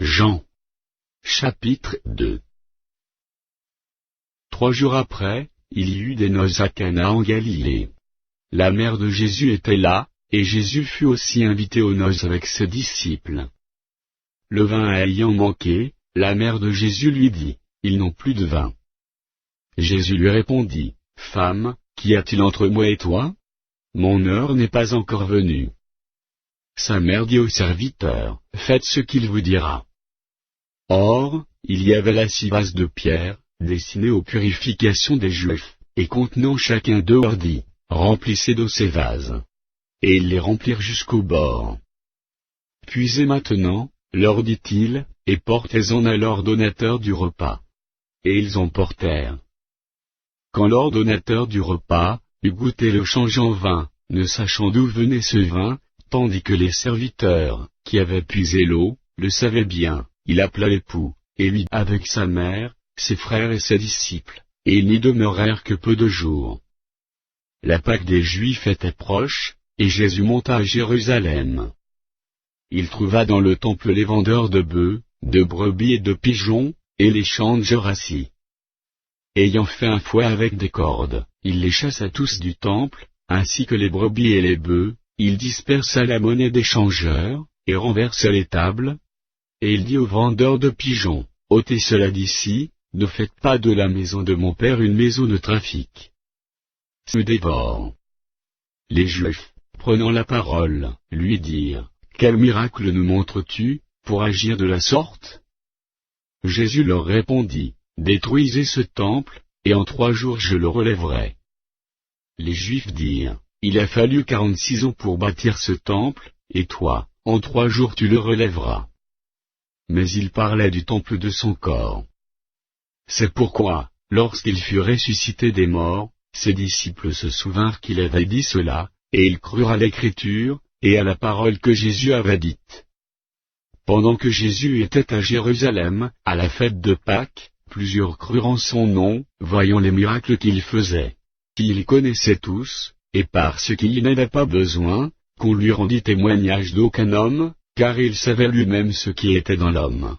Jean. Chapitre 2. 3 jours après, il y eut des noces à Cana en Galilée. La mère de Jésus était là, et Jésus fut aussi invité aux noces avec ses disciples. Le vin ayant manqué, la mère de Jésus lui dit, « Ils n'ont plus de vin. » Jésus lui répondit, « Femme, qu'y a-t-il entre moi et toi? Mon heure n'est pas encore venue. » Sa mère dit au serviteur, « Faites ce qu'il vous dira. » Or, il y avait là 6 vases de pierre, destinés aux purifications des Juifs, et contenant chacun d'eux dit, « Remplissez d'eau ces vases. » Et ils les remplirent jusqu'au bord. « Puisez maintenant, leur dit-il, et portez-en à l'ordonnateur du repas. » Et ils en portèrent. Quand l'ordonnateur du repas eut goûté le change en vin, ne sachant d'où venait ce vin, tandis que les serviteurs, qui avaient puisé l'eau, le savaient bien, il appela l'époux, et lui avec sa mère, ses frères et ses disciples, et ils n'y demeurèrent que peu de jours. La Pâque des Juifs était proche, et Jésus monta à Jérusalem. Il trouva dans le temple les vendeurs de bœufs, de brebis et de pigeons, et les changeurs assis. Ayant fait un fouet avec des cordes, il les chassa tous du temple, ainsi que les brebis et les bœufs, il dispersa la monnaie des changeurs, et renversa les tables. Et il dit aux vendeurs de pigeons, « ôtez cela d'ici, ne faites pas de la maison de mon père une maison de trafic. » Se dévore. Les Juifs, prenant la parole, lui dirent, « Quel miracle nous montres-tu, pour agir de la sorte? » Jésus leur répondit, « Détruisez ce temple, et en 3 jours je le relèverai. » Les Juifs dirent, « Il a fallu 46 ans pour bâtir ce temple, et toi, en 3 jours tu le relèveras. » Mais il parlait du temple de son corps. C'est pourquoi, lorsqu'il fut ressuscité des morts, ses disciples se souvinrent qu'il avait dit cela, et ils crurent à l'Écriture, et à la parole que Jésus avait dite. Pendant que Jésus était à Jérusalem, à la fête de Pâques, plusieurs crurent en son nom, voyant les miracles qu'il faisait. Qu'il connaissait tous, et parce qu'il n'avait pas besoin qu'on lui rendît témoignage d'aucun homme, car il savait lui-même ce qui était dans l'homme.